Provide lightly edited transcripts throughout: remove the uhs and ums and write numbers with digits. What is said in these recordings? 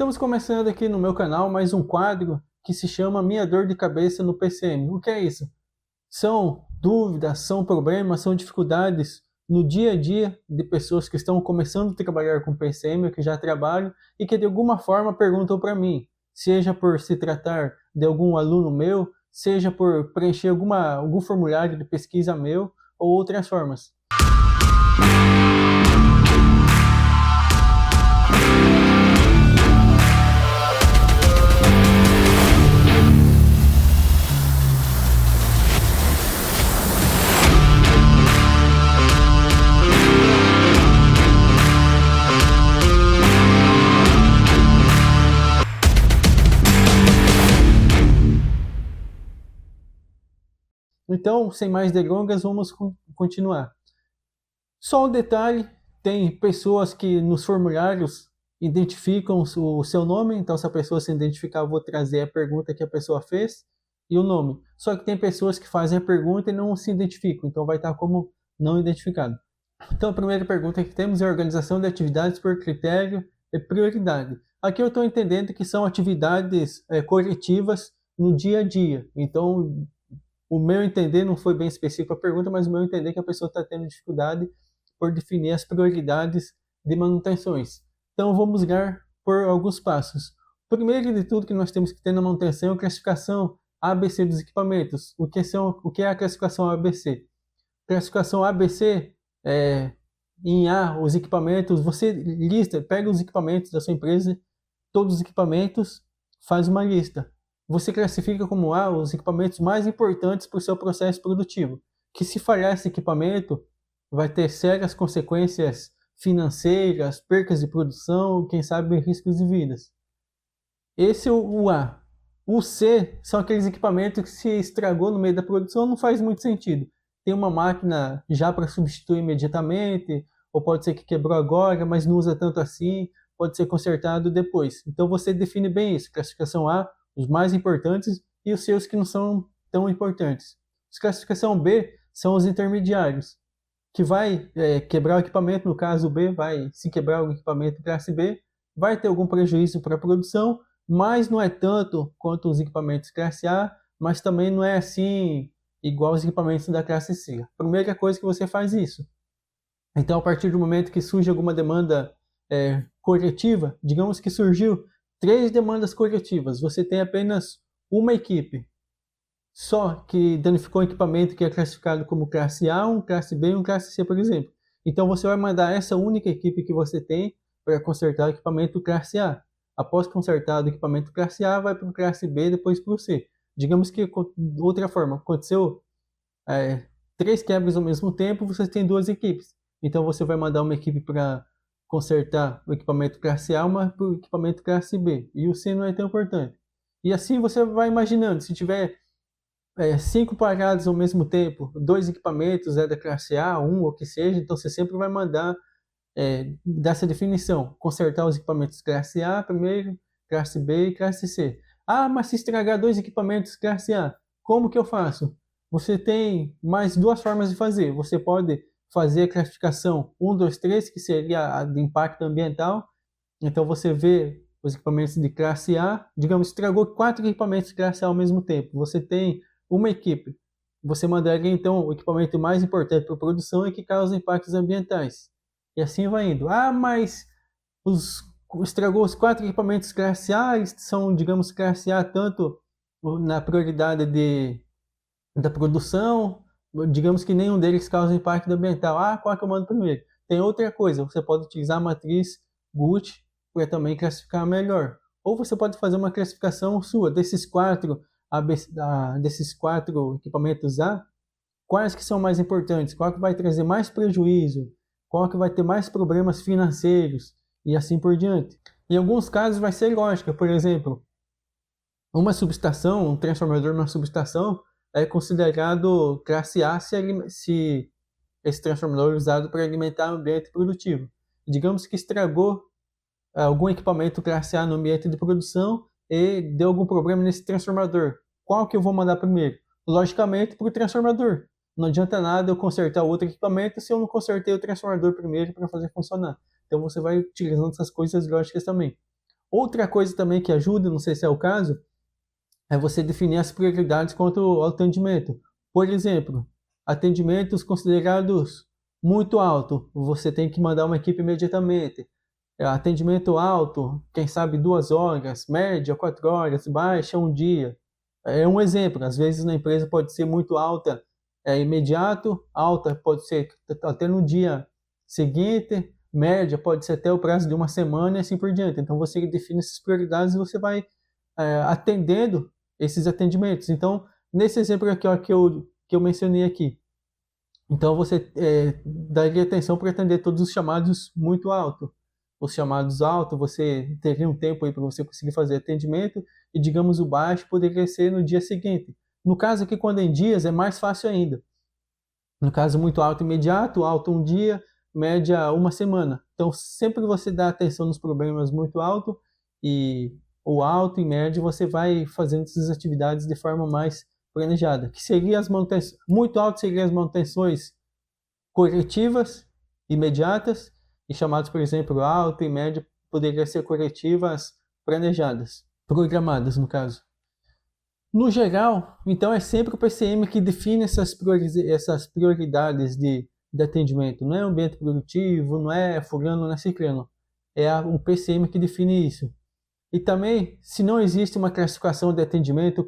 Estamos começando aqui no meu canal mais um quadro que se chama Minha Dor de Cabeça no PCM. O que é isso? São dúvidas, são problemas, são dificuldades no dia a dia de pessoas que estão começando a trabalhar com PCM ou que já trabalham e que de alguma forma perguntam para mim, seja por se tratar de algum aluno meu, seja por preencher algum formulário de pesquisa meu ou outras formas. Então, sem mais delongas, vamos continuar. Só um detalhe, tem pessoas que nos formulários identificam o seu nome, então se a pessoa se identificar, eu vou trazer a pergunta que a pessoa fez e o nome. Só que tem pessoas que fazem a pergunta e não se identificam, então vai estar como não identificado. Então a primeira pergunta que temos é a organização de atividades por critério e prioridade. Aqui eu estou entendendo que são atividades coletivas no dia a dia, então o meu entender não foi bem específico a pergunta, mas o meu entender é que a pessoa está tendo dificuldade por definir as prioridades de manutenções. Então vamos dar por alguns passos. Primeiro de tudo que nós temos que ter na manutenção é a classificação ABC dos equipamentos. O que é a classificação ABC? Classificação ABC em A, os equipamentos, você lista, pega os equipamentos da sua empresa, todos os equipamentos, faz uma lista. Você classifica como A os equipamentos mais importantes para o seu processo produtivo. Que se falhar esse equipamento, vai ter sérias consequências financeiras, percas de produção, quem sabe riscos de vidas. Esse é o A. O C são aqueles equipamentos que se estragou no meio da produção, não faz muito sentido. Tem uma máquina já para substituir imediatamente, ou pode ser que quebrou agora, mas não usa tanto assim, pode ser consertado depois. Então você define bem isso, classificação A, os mais importantes, e os seus que não são tão importantes. Os classificação B são os intermediários, que vai quebrar o equipamento, no caso B, se quebrar o equipamento classe B, vai ter algum prejuízo para a produção, mas não é tanto quanto os equipamentos classe A, mas também não é assim igual os equipamentos da classe C. A primeira coisa que você faz isso. Então, a partir do momento que surge alguma demanda coletiva, digamos que surgiu 3 demandas coletivas, você tem apenas uma equipe só que danificou um equipamento que é classificado como classe A, um classe B e um classe C, por exemplo. Então você vai mandar essa única equipe que você tem para consertar o equipamento classe A. Após consertar o equipamento classe A, vai para o classe B e depois para o C. Digamos que, de outra forma, aconteceu 3 quebras ao mesmo tempo, você tem 2 equipes. Então você vai mandar uma equipe para consertar o equipamento classe A, uma para o equipamento classe B. E o C não é tão importante. E assim você vai imaginando, se tiver 5 paradas ao mesmo tempo, 2 equipamentos da classe A, um ou que seja, então você sempre vai mandar dessa definição, consertar os equipamentos classe A primeiro, classe B e classe C. Ah, mas se estragar 2 equipamentos classe A, como que eu faço? Você tem mais 2 formas de fazer. Você pode fazer a classificação 1, 2, 3, que seria a de impacto ambiental. Então você vê os equipamentos de classe A, digamos, estragou 4 equipamentos de classe A ao mesmo tempo. Você tem uma equipe. Você mandaria então o equipamento mais importante para a produção e que causa impactos ambientais. E assim vai indo. Ah, mas estragou os 4 equipamentos classe A, eles são, digamos, classe A tanto na prioridade da produção, digamos que nenhum deles causa impacto ambiental. Ah, qual que eu mando primeiro? Tem outra coisa, você pode utilizar a matriz GUT para também classificar melhor. Ou você pode fazer uma classificação sua desses 4 equipamentos A, quais que são mais importantes, qual que vai trazer mais prejuízo, qual que vai ter mais problemas financeiros e assim por diante. Em alguns casos vai ser lógica, por exemplo, uma subestação, um transformador numa subestação é considerado classe A se esse transformador é usado para alimentar o ambiente produtivo. Digamos que estragou algum equipamento classe A no ambiente de produção e deu algum problema nesse transformador. Qual que eu vou mandar primeiro? Logicamente para o transformador. Não adianta nada eu consertar outro equipamento se eu não consertei o transformador primeiro para fazer funcionar. Então você vai utilizando essas coisas lógicas também. Outra coisa também que ajuda, não sei se é o caso, é você definir as prioridades quanto ao atendimento. Por exemplo, atendimentos considerados muito alto, você tem que mandar uma equipe imediatamente. Atendimento alto, quem sabe 2 horas, média 4 horas, baixa um dia. É um exemplo, às vezes na empresa pode ser muito alta, imediato, alta pode ser até no dia seguinte, média pode ser até o prazo de uma semana e assim por diante. Então você define essas prioridades e você vai atendendo esses atendimentos. Então, nesse exemplo aqui ó, que eu mencionei aqui, então você daria atenção para atender todos os chamados muito alto. Os chamados alto, você teria um tempo aí para você conseguir fazer atendimento e, digamos, o baixo poderia ser no dia seguinte. No caso aqui, quando é em dias, é mais fácil ainda. No caso, muito alto imediato, alto um dia, média uma semana. Então, sempre você dá atenção nos problemas muito alto e o alto e médio, você vai fazendo essas atividades de forma mais planejada. Que seria as manutenções, muito alto seriam as manutenções corretivas, imediatas, e chamados, por exemplo, alto e médio, poderiam ser corretivas planejadas, programadas, no caso. No geral, então é sempre o PCM que define essas prioridades de atendimento. Não é o ambiente produtivo, não é fulano, não é ciclano. É o PCM que define isso. E também, se não existe uma classificação de atendimento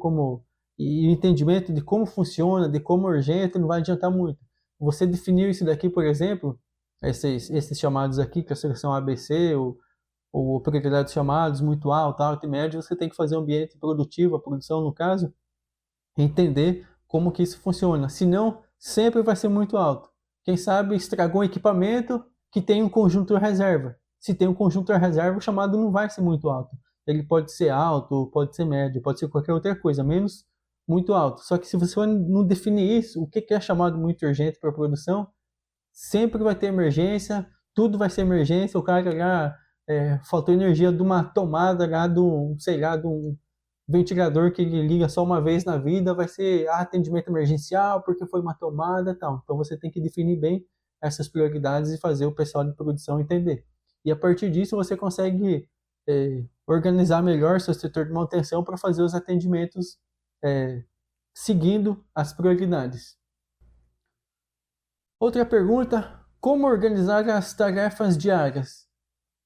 e entendimento de como funciona, de como é urgente, não vai adiantar muito. Você definiu isso daqui, por exemplo, esses chamados aqui, classificação ABC, ou prioridades chamados muito alto, alto e médio, você tem que fazer um ambiente produtivo, a produção no caso, entender como que isso funciona. Senão, sempre vai ser muito alto. Quem sabe estragou um equipamento que tem um conjunto reserva. Se tem um conjunto reserva, o chamado não vai ser muito alto. Ele pode ser alto, pode ser médio, pode ser qualquer outra coisa, menos muito alto. Só que se você não definir isso, o que é chamado muito urgente para a produção, sempre vai ter emergência, tudo vai ser emergência, o cara já faltou energia de uma tomada lá sei lá, de um ventilador que ele liga só uma vez na vida, vai ser atendimento emergencial porque foi uma tomada e tal. Então você tem que definir bem essas prioridades e fazer o pessoal de produção entender. E a partir disso você consegue organizar melhor seu setor de manutenção para fazer os atendimentos seguindo as prioridades. Outra pergunta: como organizar as tarefas diárias?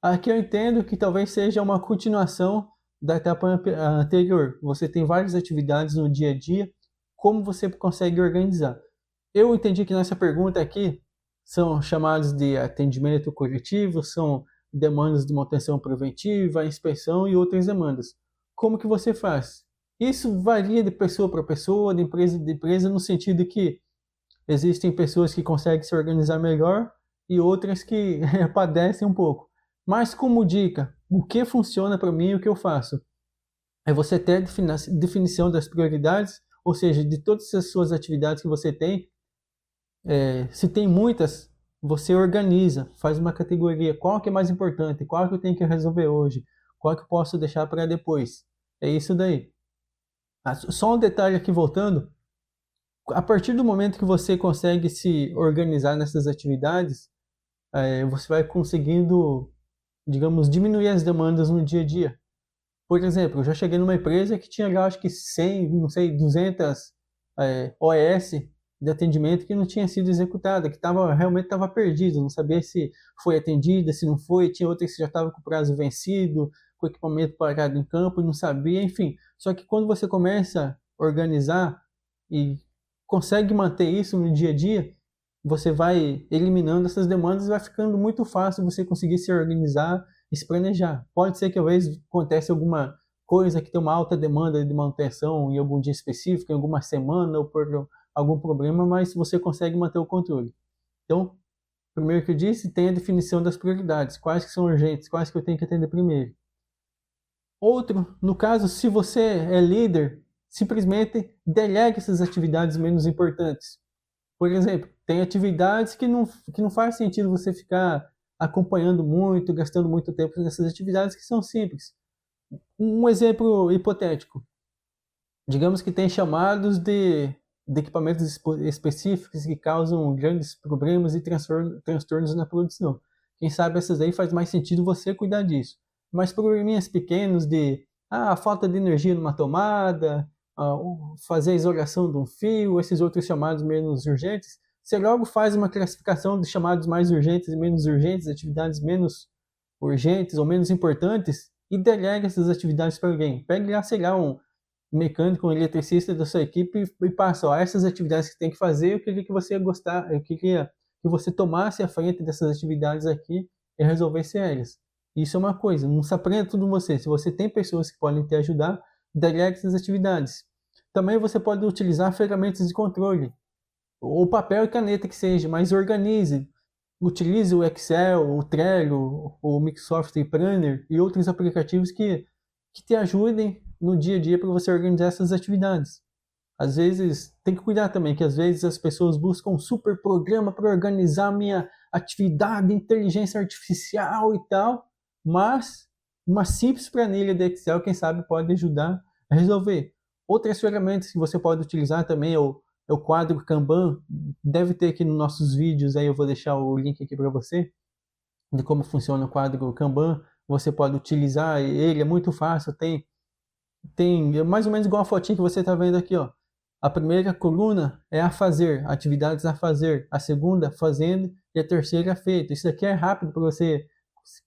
Aqui eu entendo que talvez seja uma continuação da etapa anterior. Você tem várias atividades no dia a dia, como você consegue organizar? Eu entendi que nessa pergunta aqui são chamados de atendimento corretivo, são demandas de manutenção preventiva, inspeção e outras demandas. Como que você faz? Isso varia de pessoa para pessoa, de empresa, no sentido que existem pessoas que conseguem se organizar melhor e outras que padecem um pouco. Mas como dica, o que funciona para mim e o que eu faço? É você ter a definição das prioridades, ou seja, de todas as suas atividades que você tem. Se tem muitas, você organiza, faz uma categoria. Qual que é mais importante? Qual que eu tenho que resolver hoje? Qual que eu posso deixar para depois? É isso daí. Só um detalhe aqui voltando. A partir do momento que você consegue se organizar nessas atividades, você vai conseguindo, digamos, diminuir as demandas no dia a dia. Por exemplo, eu já cheguei numa empresa que tinha, acho que 100, não sei, 200 OS de atendimento que não tinha sido executada, que realmente estava perdido, não sabia se foi atendida, se não foi, tinha outras que já estavam com o prazo vencido, com o equipamento parado em campo e não sabia, enfim. Só que quando você começa a organizar e consegue manter isso no dia a dia, você vai eliminando essas demandas e vai ficando muito fácil você conseguir se organizar e se planejar. Pode ser que às vezes aconteça alguma coisa que tem uma alta demanda de manutenção em algum dia específico, em alguma semana ou por algum problema, mas você consegue manter o controle. Então, primeiro que eu disse, tem a definição das prioridades, quais que são urgentes, quais que eu tenho que atender primeiro. Outro, no caso, se você é líder, simplesmente delegue essas atividades menos importantes. Por exemplo, tem atividades que não faz sentido você ficar acompanhando muito, gastando muito tempo nessas atividades que são simples. Um exemplo hipotético. Digamos que tem chamados de equipamentos específicos que causam grandes problemas e transtornos na produção. Quem sabe essas aí faz mais sentido você cuidar disso. mas probleminhas pequenos de falta de energia numa tomada, fazer a isolação de um fio, esses outros chamados menos urgentes, você logo faz uma classificação de chamados mais urgentes e menos urgentes, atividades menos urgentes ou menos importantes, e delega essas atividades para alguém. Pegue lá, sei lá, um mecânico, um eletricista da sua equipe e passa, essas atividades que tem que fazer, eu queria que você ia gostar, eu queria que você tomasse a frente dessas atividades aqui e resolvesse elas. Isso é uma coisa, não se aprenda tudo você. Se você tem pessoas que podem te ajudar, delegue essas atividades. Também você pode utilizar ferramentas de controle, ou papel e caneta que seja, mas organize. Utilize o Excel, o Trello, o Microsoft Planner e outros aplicativos que te ajudem no dia a dia para você organizar essas atividades. Às vezes, tem que cuidar também, que às vezes as pessoas buscam um super programa para organizar minha atividade, inteligência artificial e tal, mas uma simples planilha de Excel, quem sabe, pode ajudar a resolver. Outras ferramentas que você pode utilizar também é o quadro Kanban, deve ter aqui nos nossos vídeos, aí eu vou deixar o link aqui para você, de como funciona o quadro Kanban. Você pode utilizar ele, é muito fácil, tem mais ou menos igual a fotinha que você está vendo aqui, ó. A primeira coluna é a fazer, atividades a fazer, a segunda fazendo e a terceira feito. Isso aqui é rápido para você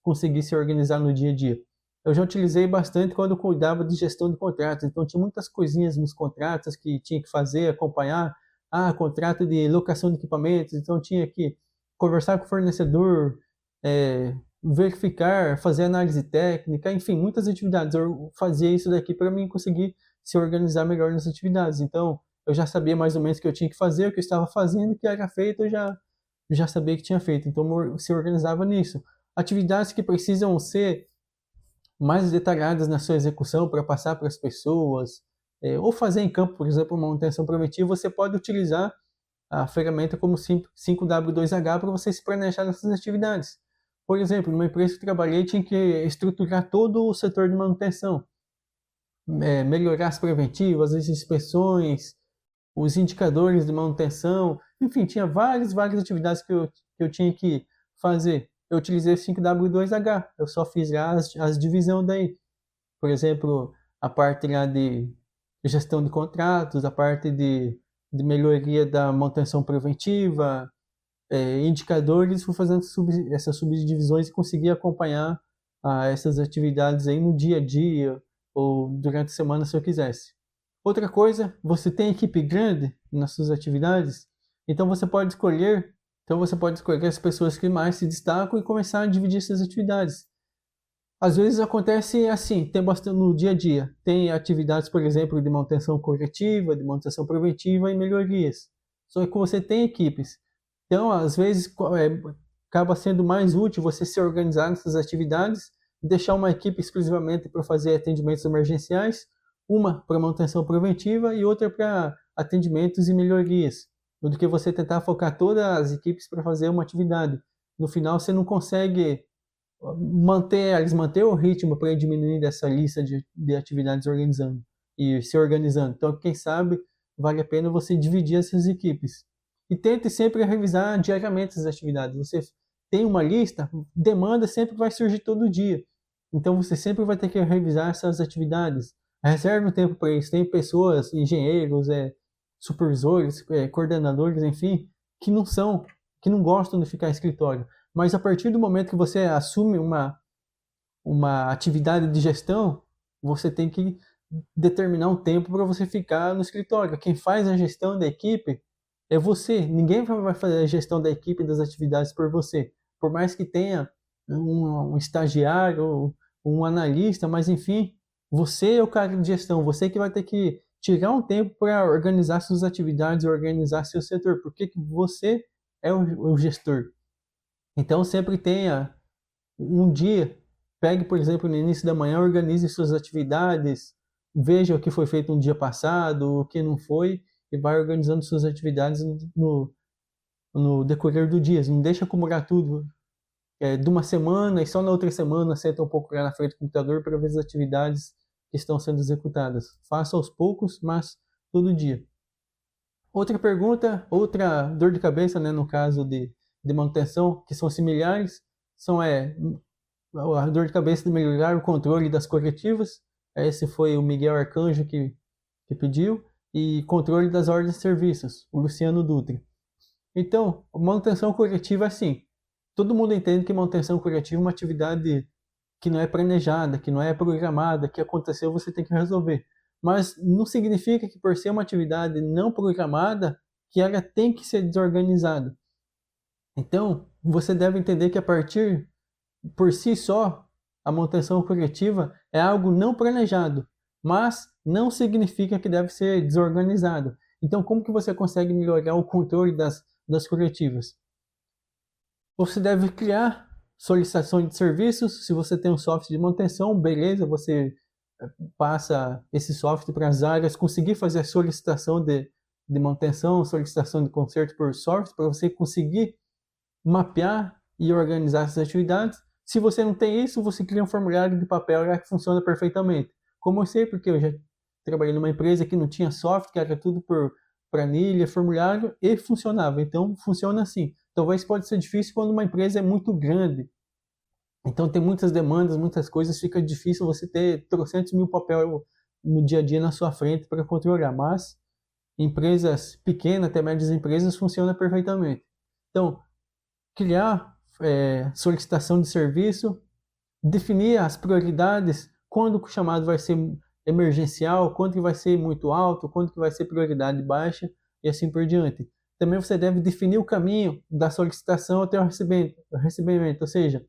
conseguir se organizar no dia a dia. Eu já utilizei bastante quando eu cuidava de gestão de contratos, então tinha muitas coisinhas nos contratos que tinha que fazer, acompanhar, contrato de locação de equipamentos, então tinha que conversar com o fornecedor, verificar, fazer análise técnica, enfim, muitas atividades. Eu fazia isso daqui para mim conseguir se organizar melhor nas atividades. Então, eu já sabia mais ou menos o que eu tinha que fazer, o que eu estava fazendo, o que era feito, eu já sabia que tinha feito. Então, se organizava nisso. Atividades que precisam ser mais detalhadas na sua execução para passar para as pessoas, ou fazer em campo, por exemplo, uma manutenção preventiva, você pode utilizar a ferramenta como 5W2H para você se planejar nessas atividades. Por exemplo, numa empresa que eu trabalhei, tinha que estruturar todo o setor de manutenção, melhorar as preventivas, as inspeções, os indicadores de manutenção, enfim, tinha várias atividades que eu tinha que fazer. Eu utilizei o 5W2H, eu só fiz lá as divisões daí. Por exemplo, a parte lá de gestão de contratos, a parte de melhoria da manutenção preventiva, indicadores, fui fazendo essas subdivisões e consegui acompanhar essas atividades aí no dia a dia ou durante a semana se eu quisesse. Outra coisa, você tem equipe grande nas suas atividades, então você pode escolher as pessoas que mais se destacam e começar a dividir essas atividades. Às vezes acontece assim, tem bastante no dia a dia. Tem atividades, por exemplo, de manutenção corretiva, de manutenção preventiva e melhorias. Só que você tem equipes. Então, às vezes, acaba sendo mais útil você se organizar nessas atividades, deixar uma equipe exclusivamente para fazer atendimentos emergenciais, uma para manutenção preventiva e outra para atendimentos e melhorias, do que você tentar focar todas as equipes para fazer uma atividade. No final, você não consegue manter o ritmo para diminuir dessa lista de atividades organizando e se organizando. Então, quem sabe, vale a pena você dividir essas equipes. E tente sempre revisar diariamente as atividades. Você tem uma lista, demanda sempre vai surgir todo dia. Então, você sempre vai ter que revisar essas atividades. Reserve um tempo para isso. Tem pessoas, engenheiros, supervisores, coordenadores, enfim, que não gostam de ficar em escritório. Mas a partir do momento que você assume uma atividade de gestão, você tem que determinar um tempo para você ficar no escritório. Quem faz a gestão da equipe é você. Ninguém vai fazer a gestão da equipe e das atividades por você. Por mais que tenha um estagiário, um analista, mas enfim, você é o cara de gestão. Você que vai ter que tirar um tempo para organizar suas atividades, organizar seu setor. Porque você é o gestor. Então sempre tenha um dia, pegue, por exemplo, no início da manhã, organize suas atividades, veja o que foi feito no dia passado, o que não foi, e vai organizando suas atividades no decorrer do dia. Não deixa acumular tudo de uma semana e só na outra semana senta um pouco lá na frente do computador para ver as atividades que estão sendo executadas. Faça aos poucos, mas todo dia. Outra pergunta, outra dor de cabeça, né, no caso de manutenção, que são similares, são a dor de cabeça de melhorar o controle das coletivas. Esse foi o Miguel Arcanjo que pediu. E controle das ordens de serviços, o Luciano Dutra. Então, manutenção coletiva é assim. Todo mundo entende que manutenção coletiva é uma atividade que não é planejada, que não é programada, que aconteceu, você tem que resolver. Mas não significa que por ser uma atividade não programada, que ela tem que ser desorganizada. Então, você deve entender que a partir, por si só, a manutenção coletiva é algo não planejado, mas não significa que deve ser desorganizado. Então, como que você consegue melhorar o controle das coletivas? Você deve criar solicitações de serviços. Se você tem um software de manutenção, beleza, você passa esse software para as áreas, conseguir fazer a solicitação de manutenção, solicitação de conserto por software, para você conseguir mapear e organizar essas atividades. Se você não tem isso, você cria um formulário de papel que funciona perfeitamente. Como eu sei, porque eu já trabalhei numa empresa que não tinha software, que era tudo por planilha, formulário, e funcionava. Então, funciona assim. Talvez pode ser difícil quando uma empresa é muito grande. Então, tem muitas demandas, muitas coisas, fica difícil você ter trocentos mil papel no dia a dia na sua frente para controlar. Mas, empresas pequenas, até médias empresas, funciona perfeitamente. Então, criar solicitação de serviço, definir as prioridades, quando o chamado vai ser emergencial, quando que vai ser muito alto, quando que vai ser prioridade baixa e assim por diante. Também você deve definir o caminho da solicitação até o recebimento, ou seja,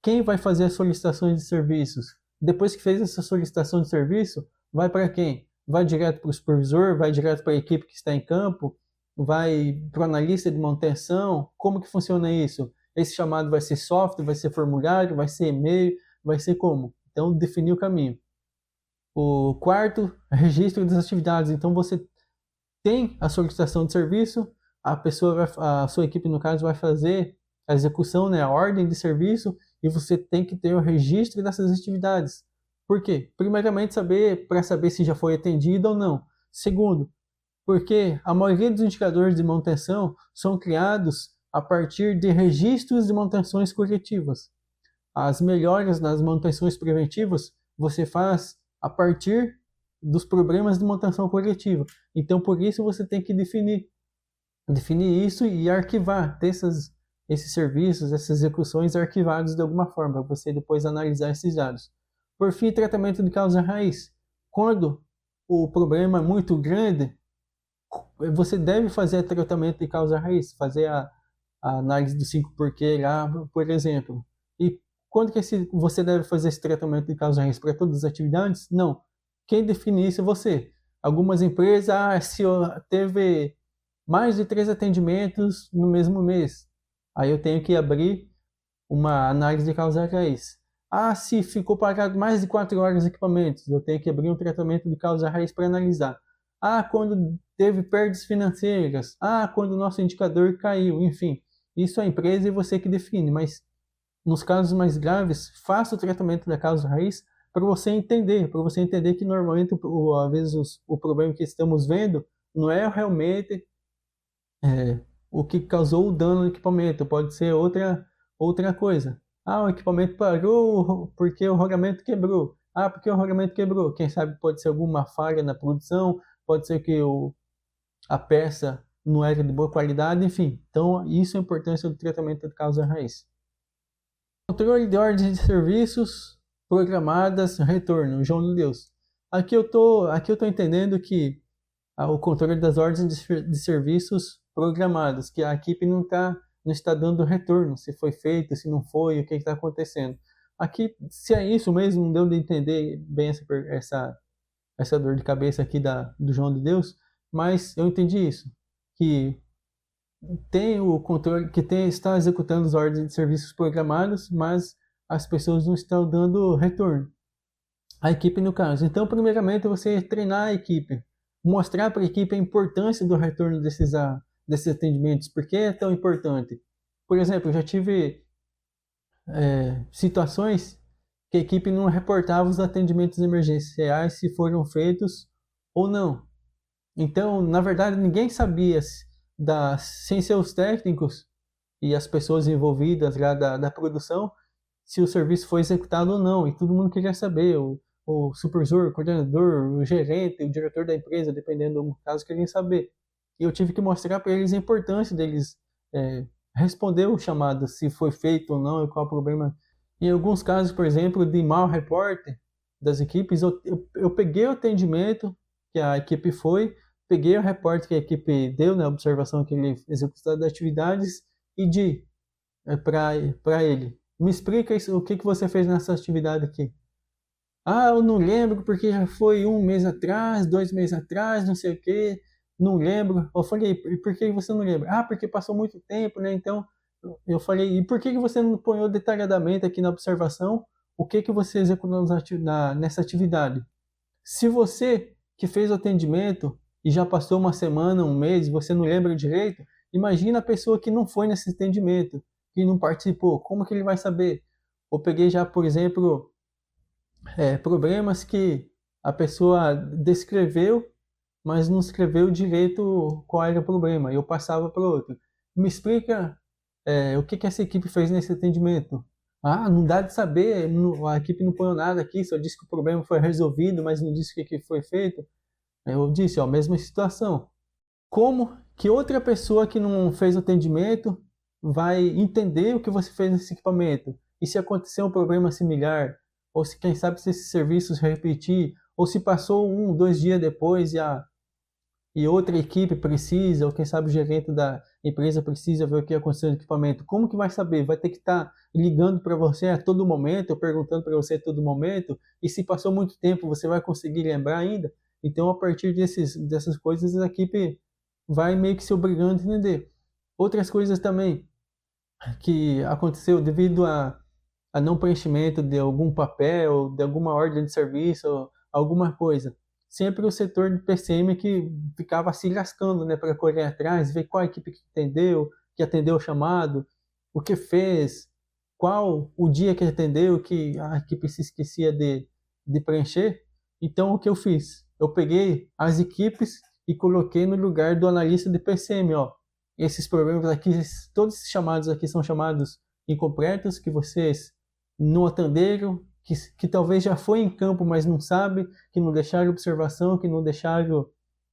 quem vai fazer as solicitações de serviços? Depois que fez essa solicitação de serviço, vai para quem? Vai direto para o supervisor, vai direto para a equipe que está em campo, vai para o analista de manutenção? Como que funciona isso? Esse chamado vai ser software, vai ser formulário, vai ser e-mail, vai ser como? Então, definir o caminho. O quarto, registro das atividades. Então, você tem a solicitação de serviço, a sua equipe, no caso, vai fazer a execução, né, a ordem de serviço, e você tem que ter o registro dessas atividades. Por quê? Primeiramente, para saber se já foi atendido ou não. Segundo, porque a maioria dos indicadores de manutenção são criados a partir de registros de manutenções corretivas. As melhoras nas manutenções preventivas você faz a partir dos problemas de manutenção corretiva. Então, por isso você tem que definir isso e arquivar, ter esses serviços, essas execuções arquivados de alguma forma, para você depois analisar esses dados. Por fim, tratamento de causa raiz. Quando o problema é muito grande, você deve fazer tratamento de causa raiz, fazer a análise do 5 porquê lá, por exemplo. E quando que você deve fazer esse tratamento de causa raiz? Para todas as atividades? Não. Quem define isso é você. Algumas empresas, se teve mais de 3 atendimentos no mesmo mês, aí eu tenho que abrir uma análise de causa raiz. Se ficou parado mais de 4 horas os equipamentos, eu tenho que abrir um tratamento de causa raiz para analisar. Quando teve perdas financeiras. Quando o nosso indicador caiu. Enfim, isso é a empresa e você que define. Mas nos casos mais graves, faça o tratamento da causa raiz para você entender que normalmente, às vezes, o problema que estamos vendo não é realmente o que causou o dano no equipamento, pode ser outra coisa. O equipamento parou porque o rolamento quebrou. Porque o rolamento quebrou. Quem sabe pode ser alguma falha na produção, pode ser que a peça não era de boa qualidade, enfim. Então, isso é a importância do tratamento de causa raiz. Controle de ordens de serviços programadas, retorno, João de Deus. Aqui eu tô entendendo que o controle das ordens de serviços programadas, que a equipe não está dando retorno, se foi feito, se não foi, o que está acontecendo. Aqui, se é isso mesmo, não deu de entender bem essa dor de cabeça aqui do João de Deus, mas eu entendi isso, que tem o controle, está executando as ordens de serviços programados, mas as pessoas não estão dando retorno. A equipe, no caso. Então, primeiramente, você treinar a equipe, mostrar para a equipe a importância do retorno desses atendimentos. Por que é tão importante? Por exemplo, eu já tive situações que a equipe não reportava os atendimentos emergenciais se foram feitos ou não. Então, na verdade, ninguém sabia, sem ser os técnicos e as pessoas envolvidas lá da produção, se o serviço foi executado ou não, e todo mundo queria saber, o supervisor, o coordenador, o gerente, o diretor da empresa, dependendo do caso, queriam saber. E eu tive que mostrar para eles a importância deles é, responder o chamado, se foi feito ou não, e qual o problema. Em alguns casos, por exemplo, de mau repórter das equipes, eu peguei o atendimento que a equipe foi, peguei o reporte que a equipe deu, né, a observação que ele executou das atividades, e de para ele. Me explica isso, o que você fez nessa atividade aqui. Ah, eu não lembro porque já foi 1 mês atrás, 2 meses atrás, não sei o quê, não lembro. Eu falei, e por que você não lembra? Ah, porque passou muito tempo, né? Então, eu falei, e por que você não põe detalhadamente aqui na observação o que você executou nessa atividade? Se você que fez o atendimento e já passou uma semana, 1 mês, você não lembra direito, imagina a pessoa que não foi nesse atendimento, que não participou, como que ele vai saber? Eu peguei já, por exemplo, problemas que a pessoa descreveu, mas não escreveu direito qual era o problema. Eu passava para o outro. Me explica o que essa equipe fez nesse atendimento. Ah, não dá de saber, a equipe não põe nada aqui, só disse que o problema foi resolvido, mas não disse o que foi feito. Eu disse, ó, mesma situação. Como que outra pessoa que não fez o atendimento vai entender o que você fez nesse equipamento? E se acontecer um problema similar? Ou se, quem sabe, se esses serviços repetir? Ou se passou 2 dias depois e outra equipe precisa, ou quem sabe o gerente da empresa precisa ver o que aconteceu no equipamento? Como que vai saber? Vai ter que estar ligando para você a todo momento, ou perguntando para você a todo momento? E se passou muito tempo, você vai conseguir lembrar ainda? Então, a partir dessas coisas, a equipe vai meio que se obrigando a entender. Outras coisas também que aconteceu devido a não preenchimento de algum papel, de alguma ordem de serviço, alguma coisa. Sempre o setor de PCM que ficava se lascando, né, para correr atrás, ver qual a equipe que atendeu o chamado, o que fez, qual o dia que atendeu, que a equipe se esquecia de preencher. Então, o que eu fiz? Eu peguei as equipes e coloquei no lugar do analista de PCM, ó. Esses problemas aqui, todos esses chamados aqui são chamados incompletos, que vocês não atenderam, que talvez já foi em campo, mas não sabe, que não deixaram observação, que não deixaram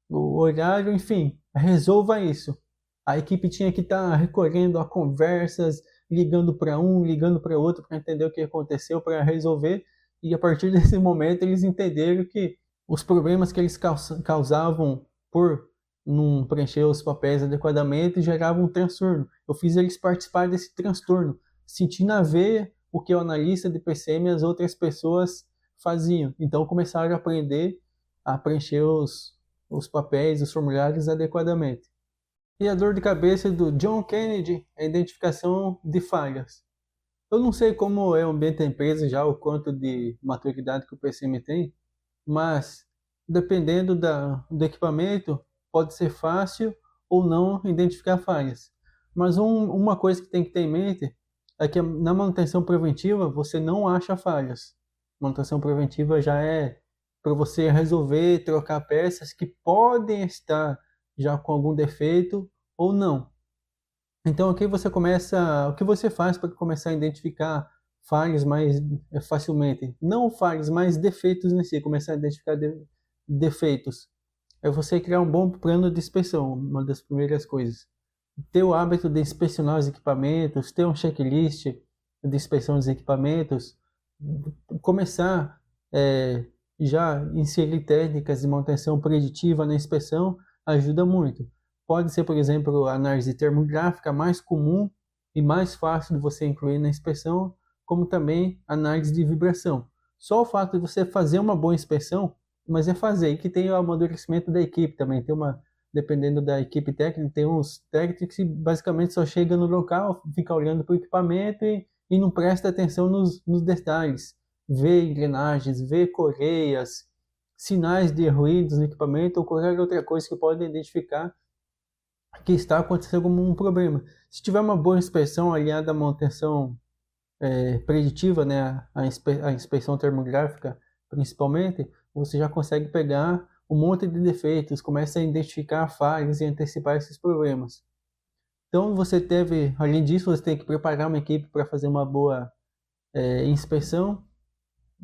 o horário, enfim, resolva isso. A equipe tinha que estar recorrendo a conversas, ligando para um, ligando para outro para entender o que aconteceu, para resolver, e a partir desse momento eles entenderam que os problemas que eles causavam por não preencher os papéis adequadamente geravam um transtorno. Eu fiz eles participar desse transtorno, sentir na veia o que o analista de PCM e as outras pessoas faziam. Então começaram a aprender a preencher os papéis, os formulários adequadamente. E a dor de cabeça do John Kennedy é a identificação de falhas. Eu não sei como é o ambiente da empresa já, o quanto de maturidade que o PCM tem, mas dependendo do equipamento, pode ser fácil ou não identificar falhas. Mas uma coisa que tem que ter em mente é que na manutenção preventiva você não acha falhas. Manutenção preventiva já é para você resolver, trocar peças que podem estar já com algum defeito ou não. Então, o que você faz para começar a identificar falhas mais facilmente? Não falhas, mas defeitos em si, começar a identificar defeitos. É você criar um bom plano de inspeção, uma das primeiras coisas. Ter o hábito de inspecionar os equipamentos, ter um checklist de inspeção dos equipamentos, começar já inserir técnicas de manutenção preditiva na inspeção ajuda muito. Pode ser, por exemplo, a análise termográfica mais comum e mais fácil de você incluir na inspeção, como também análise de vibração. Só o fato de você fazer uma boa inspeção, mas é fazer, e que tem o amadurecimento da equipe também. Dependendo da equipe técnica, tem uns técnicos que basicamente só chegam no local, fica olhando para o equipamento e não presta atenção nos detalhes. Vê engrenagens, vê correias, sinais de ruídos no equipamento ou qualquer outra coisa que pode identificar que está acontecendo como um problema. Se tiver uma boa inspeção aliada à manutenção preditiva, né, a inspeção termográfica principalmente, você já consegue pegar um monte de defeitos, começa a identificar falhas e antecipar esses problemas. Então além disso, você tem que preparar uma equipe para fazer uma boa inspeção.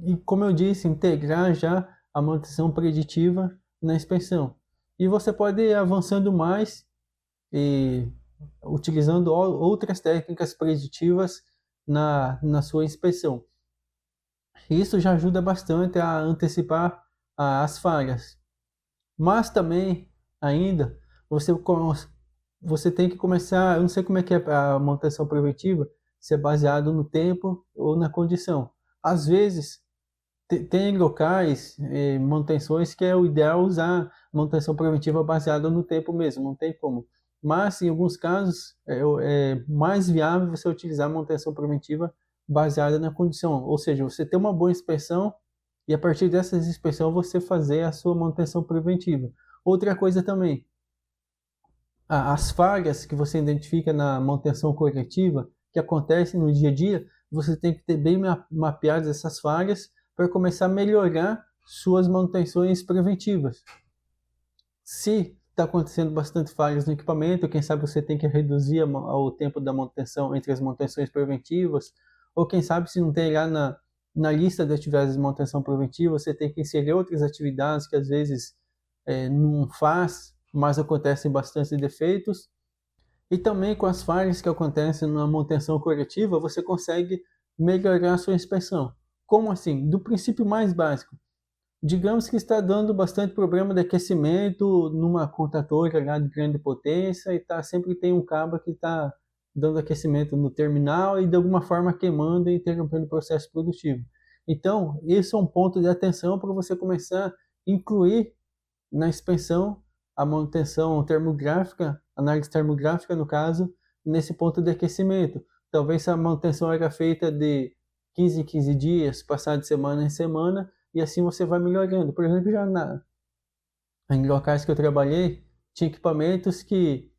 E, como eu disse, integrar já a manutenção preditiva na inspeção. E você pode ir avançando mais e utilizando outras técnicas preditivas na sua inspeção. Isso já ajuda bastante a antecipar as falhas. Mas também, ainda, você tem que começar, eu não sei como é que é a manutenção preventiva, se é baseado no tempo ou na condição. Às vezes, tem locais, manutenções que é o ideal usar manutenção preventiva baseada no tempo mesmo, não tem como. Mas, em alguns casos, é mais viável você utilizar manutenção preventiva baseada na condição. Ou seja, você ter uma boa inspeção e, a partir dessa inspeção, você fazer a sua manutenção preventiva. Outra coisa também, as falhas que você identifica na manutenção corretiva, que acontecem no dia a dia, você tem que ter bem mapeadas essas falhas para começar a melhorar suas manutenções preventivas. Se está acontecendo bastante falhas no equipamento, quem sabe você tem que reduzir o tempo da manutenção entre as manutenções preventivas, ou quem sabe se não tem lá na lista de atividades de manutenção preventiva, você tem que inserir outras atividades que às vezes não faz, mas acontecem bastante defeitos. E também com as falhas que acontecem na manutenção corretiva, você consegue melhorar a sua inspeção. Como assim? Do princípio mais básico. Digamos que está dando bastante problema de aquecimento numa contatora lá de grande potência e sempre tem um cabo que está dando aquecimento no terminal e de alguma forma queimando e interrompendo o processo produtivo. Então, esse é um ponto de atenção para você começar a incluir na inspeção a manutenção termográfica, análise termográfica no caso, nesse ponto de aquecimento. Talvez a manutenção era feita de 15 em 15 dias, passar de semana em semana, e assim você vai melhorando. Por exemplo, já em locais que eu trabalhei, tinha equipamentos que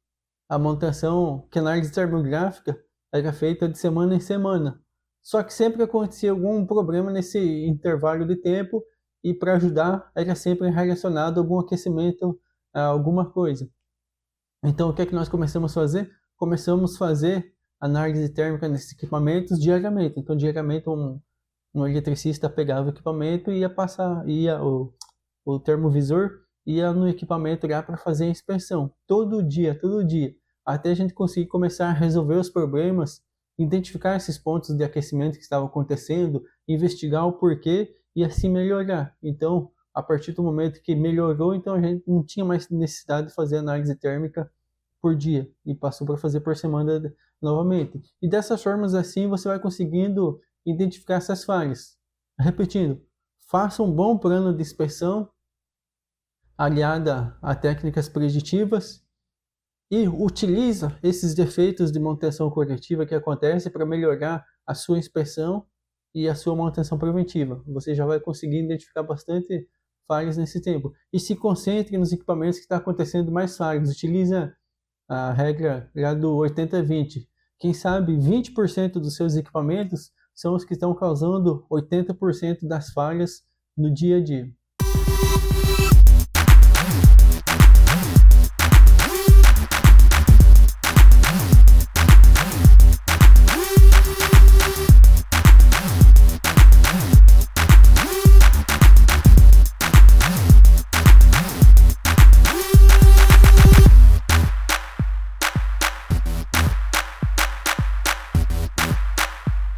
a manutenção, que a análise termográfica era feita de semana em semana. Só que sempre acontecia algum problema nesse intervalo de tempo, e para ajudar era sempre relacionado a algum aquecimento, a alguma coisa. Então o que é que nós começamos a fazer? Começamos a fazer análise térmica nesses equipamentos diariamente. Então diariamente um eletricista pegava o equipamento e o termovisor ia no equipamento lá para fazer a inspeção. Todo dia, até a gente conseguir começar a resolver os problemas, identificar esses pontos de aquecimento que estavam acontecendo, investigar o porquê e assim melhorar. Então, a partir do momento que melhorou, então a gente não tinha mais necessidade de fazer análise térmica por dia e passou para fazer por semana novamente. E dessas formas assim você vai conseguindo identificar essas falhas. Repetindo, faça um bom plano de inspeção aliada a técnicas preditivas e utiliza esses defeitos de manutenção corretiva que acontecem para melhorar a sua inspeção e a sua manutenção preventiva. Você já vai conseguir identificar bastante falhas nesse tempo. E se concentre nos equipamentos que está acontecendo mais falhas. Utiliza a regra lá do 80-20. Quem sabe 20% dos seus equipamentos são os que estão causando 80% das falhas no dia a dia.